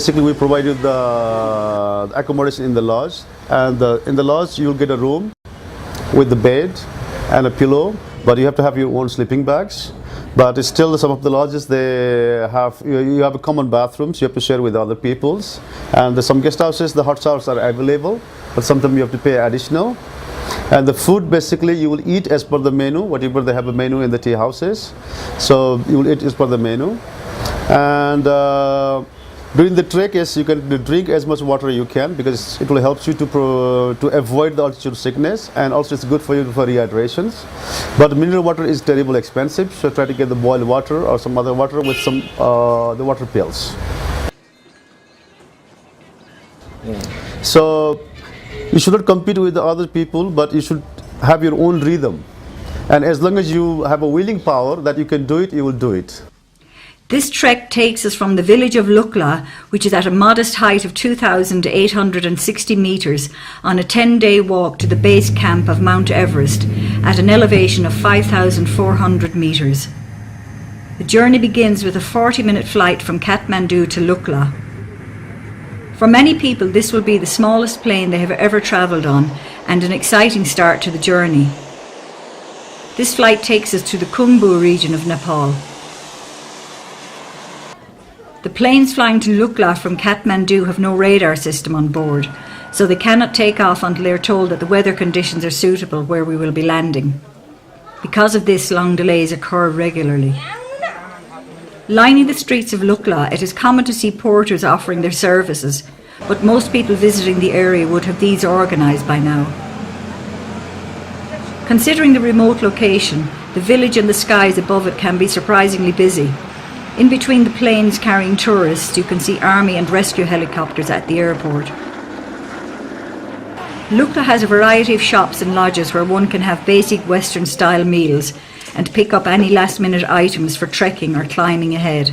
basically we provide you the accommodation in the lodge, and in the lodge you'll get a room with the bed and a pillow, but you have to have your own sleeping bags. But it's still some of the lodges, they have you have a common bathrooms you have to share with other people's, and there's some guest houses the hot showers are available, but sometimes you have to pay additional. And the food, basically you will eat as per the menu, whatever they have a menu in the tea houses, so you will eat as per the menu. And during the trek, yes, you can drink as much water you can, because it will help you to avoid the altitude sickness, and also it's good for you for rehydrations. But mineral water is terribly expensive, so try to get the boiled water or some other water with some the water pills. So you should not compete with the other people, but you should have your own rhythm. And as long as you have a willing power that you can do it, you will do it. This trek takes us from the village of Lukla, which is at a modest height of 2,860 metres, on a 10-day walk to the base camp of Mount Everest at an elevation of 5,400 metres. The journey begins with a 40-minute flight from Kathmandu to Lukla. For many people, this will be the smallest plane they have ever travelled on, and an exciting start to the journey. This flight takes us to the Khumbu region of Nepal. The planes flying to Lukla from Kathmandu have no radar system on board, so they cannot take off until they are told that the weather conditions are suitable where we will be landing. Because of this, long delays occur regularly. Lining the streets of Lukla, it is common to see porters offering their services, but most people visiting the area would have these organised by now. Considering the remote location, the village and the skies above it can be surprisingly busy. In between the planes carrying tourists, you can see army and rescue helicopters at the airport. Lukla has a variety of shops and lodges where one can have basic Western-style meals and pick up any last-minute items for trekking or climbing ahead.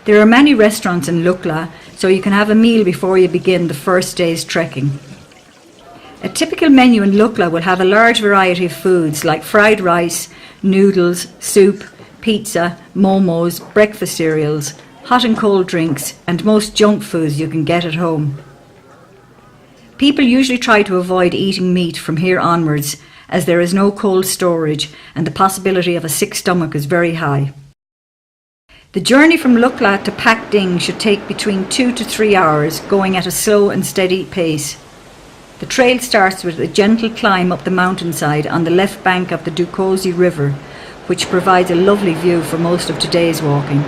There are many restaurants in Lukla, so you can have a meal before you begin the first day's trekking. A typical menu in Lukla will have a large variety of foods like fried rice, noodles, soup, pizza, momos, breakfast cereals, hot and cold drinks, and most junk foods you can get at home. People usually try to avoid eating meat from here onwards, as there is no cold storage and the possibility of a sick stomach is very high. The journey from Lukla to Phakding should take between 2 to 3 hours, going at a slow and steady pace. The trail starts with a gentle climb up the mountainside on the left bank of the Dingboche river, which provides a lovely view for most of today's walking.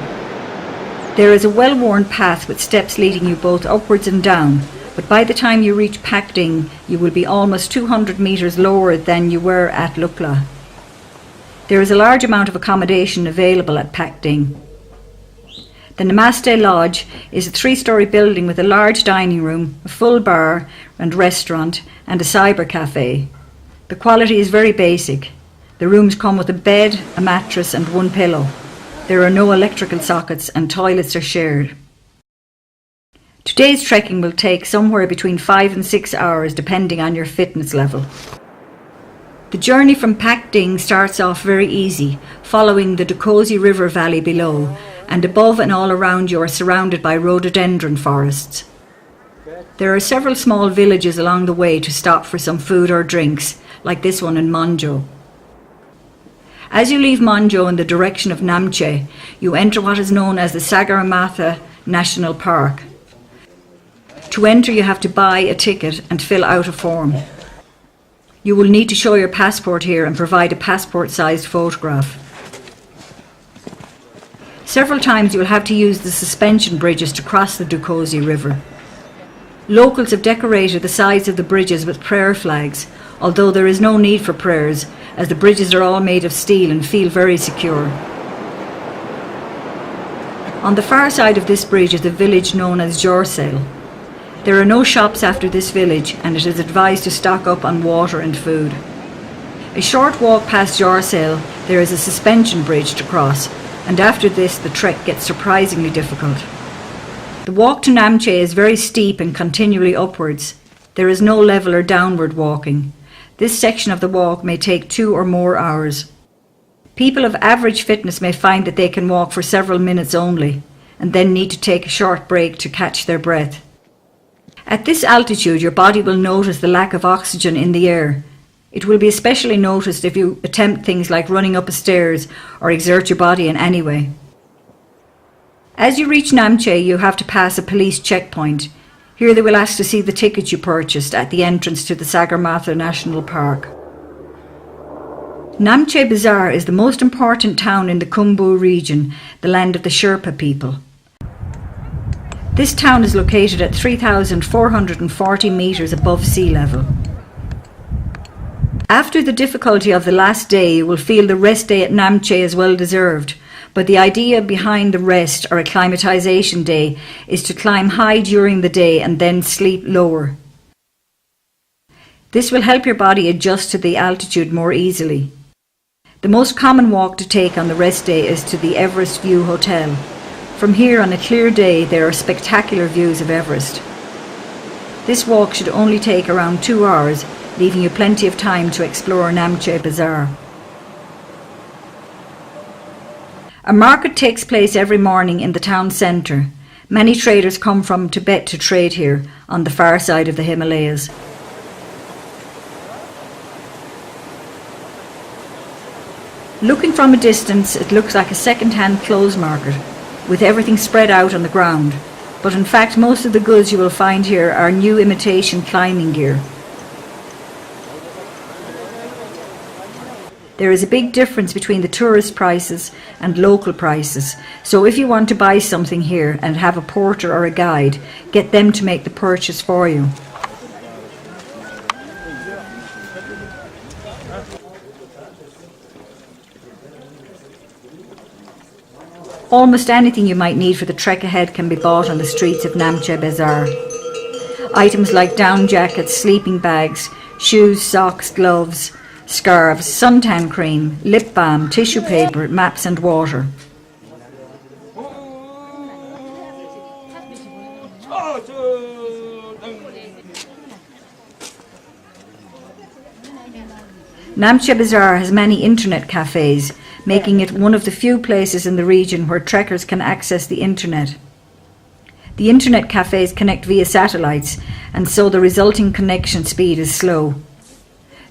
There is a well-worn path with steps leading you both upwards and down, but by the time you reach Phakding, you will be almost 200 metres lower than you were at Lukla. There is a large amount of accommodation available at Phakding. The Namche Lodge is a 3-storey building with a large dining room, a full bar and restaurant, and a cyber cafe. The quality is very basic. The rooms come with a bed, a mattress and one pillow. There are no electrical sockets and toilets are shared. Today's trekking will take somewhere between 5 and 6 hours depending on your fitness level. The journey from Phakding starts off very easy, following the Dingboche river valley below, and above and all around you are surrounded by rhododendron forests. There are several small villages along the way to stop for some food or drinks, like this one in Monjo. As you leave Monjo in the direction of Namche, you enter what is known as the Sagarmatha National Park. To enter, you have to buy a ticket and fill out a form. You will need to show your passport here and provide a passport-sized photograph. Several times you will have to use the suspension bridges to cross the Dingboche river. Locals have decorated the sides of the bridges with prayer flags, although there is no need for prayers, as the bridges are all made of steel and feel very secure. On the far side of this bridge is a village known as Jorsale. There are no shops after this village, and it is advised to stock up on water and food. A short walk past Jorsale, there is a suspension bridge to cross, and after this the trek gets surprisingly difficult. The walk to Namche is very steep and continually upwards. There is no level or downward walking. This section of the walk may take 2 or more hours. People of average fitness may find that they can walk for several minutes only. and then need to take a short break to catch their breath. At this altitude, your body will notice the lack of oxygen in the air. It will be especially noticed if you attempt things like running up a stairs or exert your body in any way. As you reach Namche, you have to pass a police checkpoint. Here they will ask to see the ticket you purchased at the entrance to the Sagarmatha National Park. Namche Bazaar is the most important town in the Khumbu region, the land of the Sherpa people. This town is located at 3,440 metres above sea level. After the difficulty of the last day, you will feel the rest day at Namche is well deserved, but the idea behind the rest or acclimatisation day is to climb high during the day and then sleep lower. This will help your body adjust to the altitude more easily. The most common walk to take on the rest day is to the Everest View Hotel. From here on a clear day there are spectacular views of Everest. This walk should only take around 2 hours, leaving you plenty of time to explore Namche Bazaar. A market takes place every morning in the town centre. Many traders come from Tibet to trade here, on the far side of the Himalayas. Looking from a distance, it looks like a second-hand clothes market, with everything spread out on the ground. But in fact, most of the goods you will find here are new imitation climbing gear. There is a big difference between the tourist prices and local prices, so if you want to buy something here and have a porter or a guide, get them to make the purchase for you. Almost anything you might need for the trek ahead can be bought on the streets of Namche Bazaar. Items like down jackets, sleeping bags, shoes, socks, gloves, scarves, suntan cream, lip balm, tissue paper, maps and water. Namche Bazaar has many internet cafes, making it one of the few places in the region where trekkers can access the internet. The internet cafes connect via satellites, and so the resulting connection speed is slow.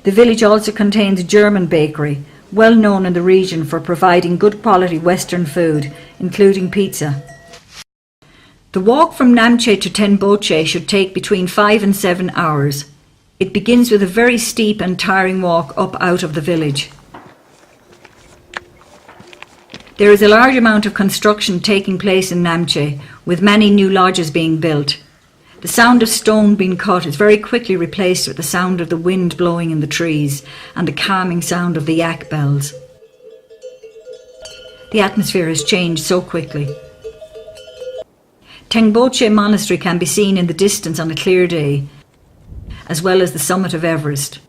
The village also contains a German bakery, well known in the region for providing good quality Western food, including pizza. The walk from Namche to Tengboche should take between 5 and 7 hours. It begins with a very steep and tiring walk up out of the village. There is a large amount of construction taking place in Namche, with many new lodges being built. The sound of stone being cut is very quickly replaced with the sound of the wind blowing in the trees and the calming sound of the yak bells. The atmosphere has changed so quickly. Tengboche Monastery can be seen in the distance on a clear day, as well as the summit of Everest.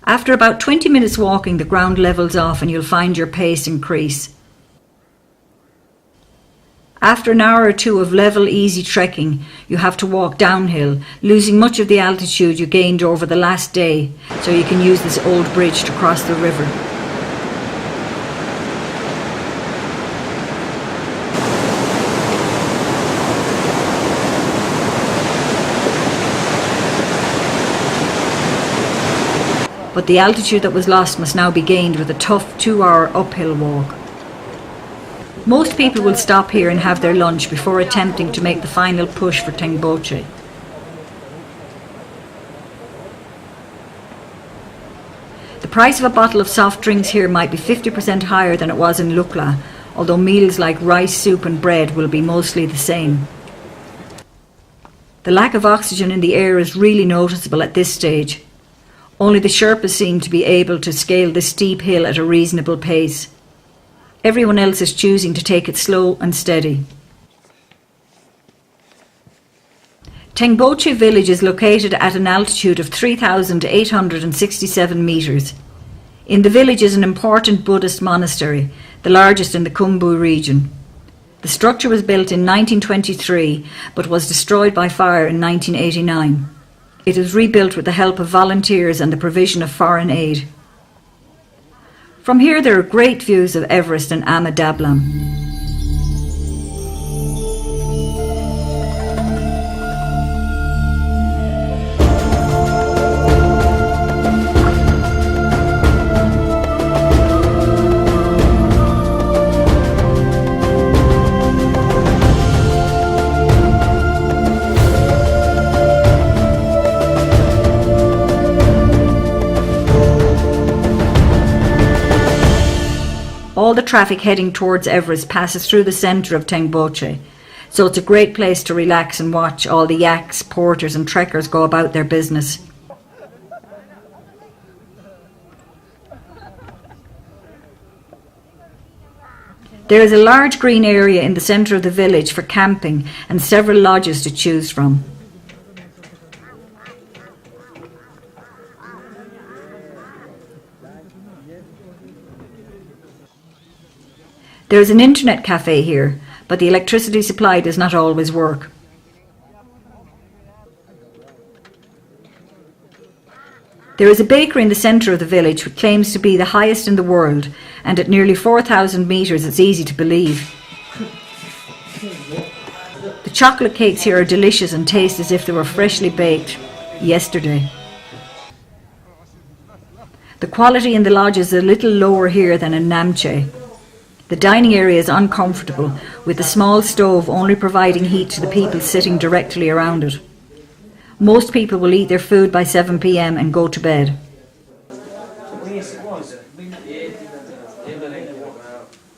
After about 20 minutes walking, the ground levels off and you'll find your pace increase. After an hour or two of level, easy trekking, you have to walk downhill, losing much of the altitude you gained over the last day, so you can use this old bridge to cross the river. But the altitude that was lost must now be gained with a tough 2-hour uphill walk. Most people will stop here and have their lunch before attempting to make the final push for Tengboche. The price of a bottle of soft drinks here might be 50% higher than it was in Lukla, although meals like rice, soup and bread will be mostly the same. The lack of oxygen in the air is really noticeable at this stage. Only the Sherpas seem to be able to scale this steep hill at a reasonable pace. Everyone else is choosing to take it slow and steady. Tengboche village is located at an altitude of 3,867 metres. In the village is an important Buddhist monastery, the largest in the Khumbu region. The structure was built in 1923 but was destroyed by fire in 1989. It is rebuilt with the help of volunteers and the provision of foreign aid. From here there are great views of Everest and Ama Dablam. all the traffic heading towards Everest passes through the centre of Tengboche, so it's a great place to relax and watch all the yaks, porters and trekkers go about their business. There is a large green area in the centre of the village for camping and several lodges to choose from. There is an internet cafe here, but the electricity supply does not always work. There is a bakery in the centre of the village which claims to be the highest in the world, and at nearly 4,000 metres it's easy to believe. The chocolate cakes here are delicious and taste as if they were freshly baked yesterday. The quality in the lodge is a little lower here than in Namche. The dining area is uncomfortable, with the small stove only providing heat to the people sitting directly around it. Most people will eat their food by 7 p.m. and go to bed.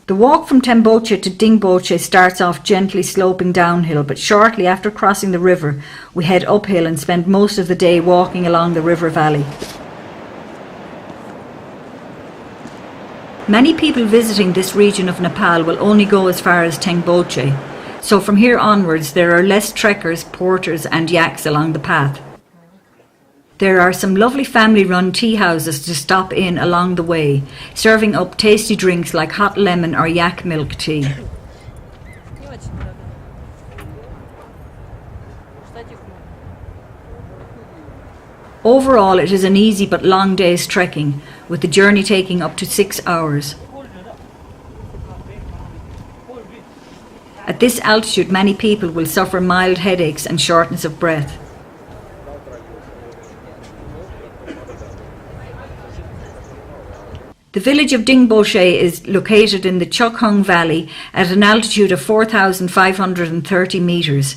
The walk from Tengboche to Dingboche starts off gently sloping downhill, but shortly after crossing the river, we head uphill and spend most of the day walking along the river valley. Many people visiting this region of Nepal will only go as far as Tengboche, so from here onwards there are less trekkers, porters and yaks along the path. There are some lovely family-run tea houses to stop in along the way, serving up tasty drinks like hot lemon or yak milk tea. Overall, it is an easy but long day's trekking, with the journey taking up to 6 hours. At this altitude, many people will suffer mild headaches and shortness of breath. The village of Dingboche is located in the Chukhung Valley at an altitude of 4,530 metres.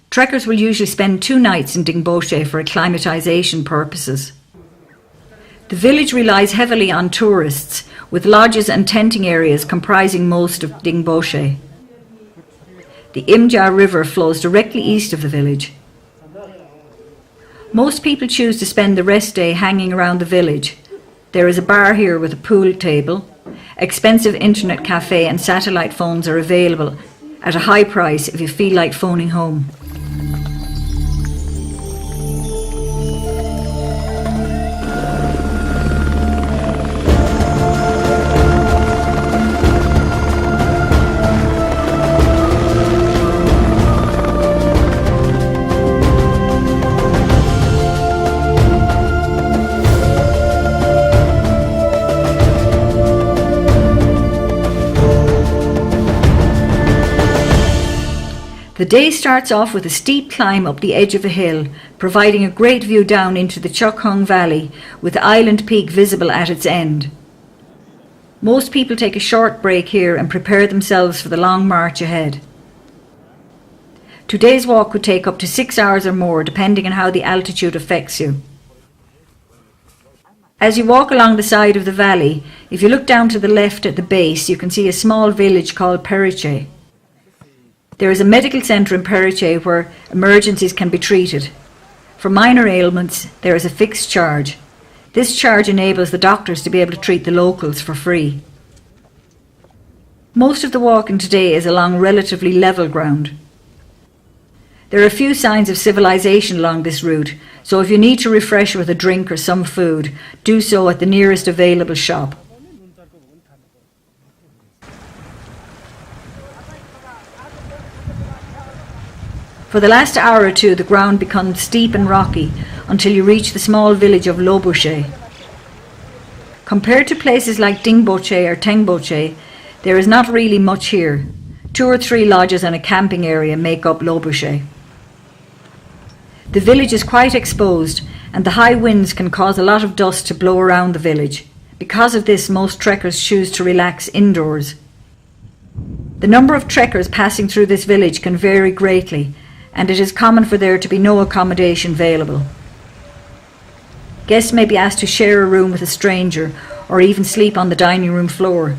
Trekkers will usually spend 2 nights in Dingboche for acclimatisation purposes. The village relies heavily on tourists, with lodges and tenting areas comprising most of Dingboche. The Imja River flows directly east of the village. Most people choose to spend the rest day hanging around the village. There is a bar here with a pool table. Expensive internet cafe and satellite phones are available at a high price if you feel like phoning home. The day starts off with a steep climb up the edge of a hill, providing a great view down into the Chukhung Valley, with Island Peak visible at its end. Most people take a short break here and prepare themselves for the long march ahead. Today's walk could take up to 6 hours or more, depending on how the altitude affects you. As you walk along the side of the valley, if you look down to the left at the base, you can see a small village called Periche. There is a medical centre in Periche where emergencies can be treated. For minor ailments, there is a fixed charge. This charge enables the doctors to be able to treat the locals for free. Most of the walking today is along relatively level ground. There are a few signs of civilization along this route, so if you need to refresh with a drink or some food, do so at the nearest available shop. For the last hour or two, the ground becomes steep and rocky until you reach the small village of Lobuche. Compared to places like Dingboche or Tengboche, there is not really much here. 2 or 3 lodges and a camping area make up Lobuche. The village is quite exposed, and the high winds can cause a lot of dust to blow around the village. Because of this, most trekkers choose to relax indoors. The number of trekkers passing through this village can vary greatly, and it is common for there to be no accommodation available. Guests may be asked to share a room with a stranger or even sleep on the dining room floor.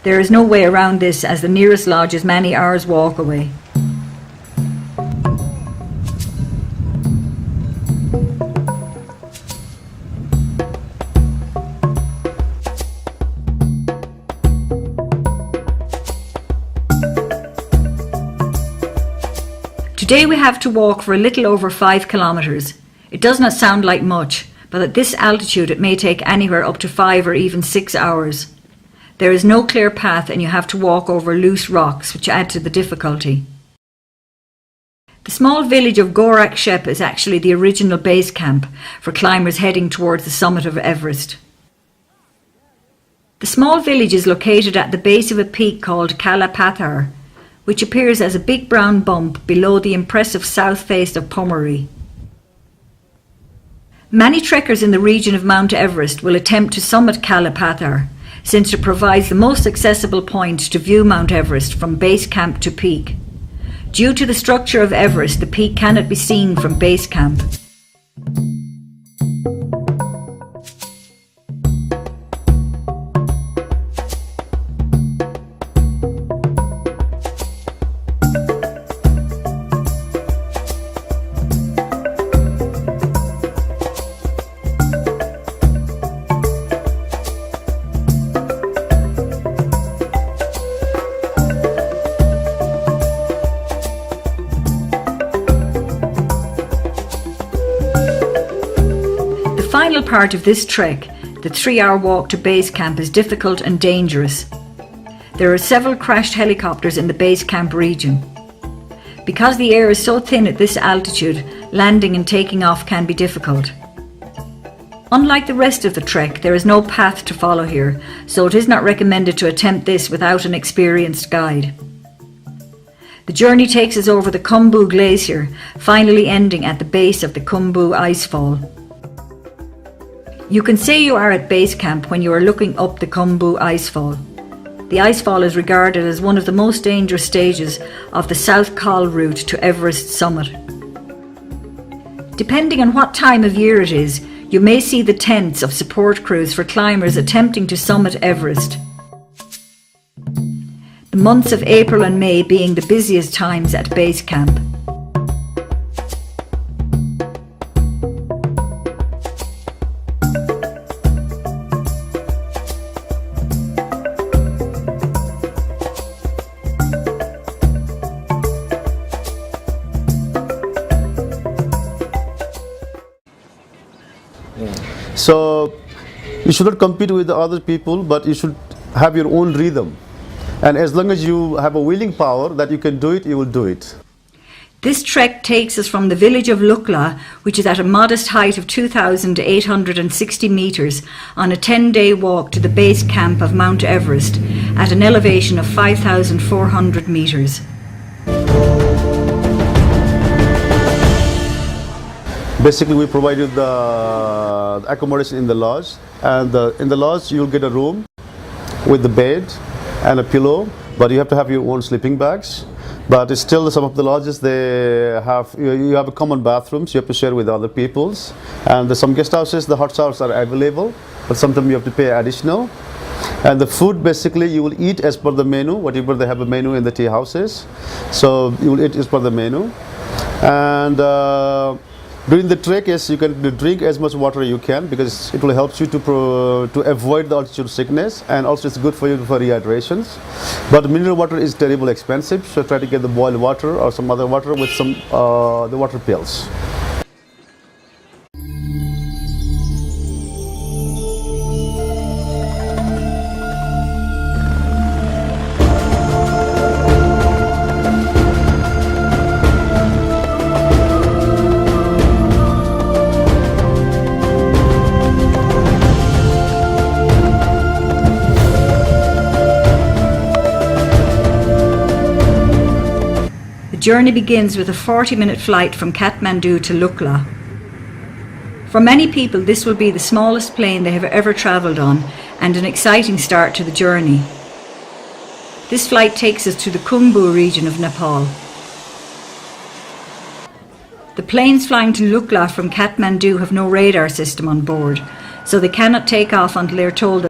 There is no way around this, as the nearest lodge is many hours' walk away. Today we have to walk for a little over 5 kilometres. It does not sound like much, but at this altitude it may take anywhere up to 5 or even 6 hours. There is no clear path and you have to walk over loose rocks, which add to the difficulty. The small village of Gorak Shep is actually the original base camp for climbers heading towards the summit of Everest. The small village is located at the base of a peak called Kalapathar, which appears as a big brown bump below the impressive south face of Pommery. Many trekkers in the region of Mount Everest will attempt to summit Kalapathar, since it provides the most accessible point to view Mount Everest from base camp to peak. Due to the structure of Everest, the peak cannot be seen from base camp. The final part of this trek, the 3-hour walk to base camp, is difficult and dangerous. There are several crashed helicopters in the base camp region. Because the air is so thin at this altitude, landing and taking off can be difficult. Unlike the rest of the trek, there is no path to follow here, so it is not recommended to attempt this without an experienced guide. The journey takes us over the Khumbu Glacier, finally ending at the base of the Khumbu Icefall. You can say you are at base camp when you are looking up the Khumbu Icefall. The icefall is regarded as one of the most dangerous stages of the South Col route to Everest summit. Depending on what time of year it is, you may see the tents of support crews for climbers attempting to summit Everest. The months of April and May being the busiest times at base camp. So you should not compete with the other people, but you should have your own rhythm. And as long as you have a willing power that you can do it, you will do it. This trek takes us from the village of Lukla, which is at a modest height of 2,860 metres, on a 10-day walk to the base camp of Mount Everest at an elevation of 5,400 metres. Basically, we provide you the accommodation in the lodge, and in the lodge you'll get a room with the bed and a pillow, but you have to have your own sleeping bags. But it's still, some of the lodges, they have, you have a common bathrooms you have to share with other peoples, and some guest houses, the hot showers are available, but sometimes you have to pay additional. And the food, basically you will eat as per the menu, whatever they have a menu in the tea houses, so you will eat as per the menu. And during the trek, yes, you can drink as much water you can, because it will help you to avoid the altitude sickness, and also it's good for you for rehydrations. But mineral water is terribly expensive, so try to get the boiled water or some other water with some the water pills. The journey begins with a 40-minute flight from Kathmandu to Lukla. For many people, this will be the smallest plane they have ever travelled on, and an exciting start to the journey. This flight takes us to the Khumbu region of Nepal. The planes flying to Lukla from Kathmandu have no radar system on board, so they cannot take off until they are told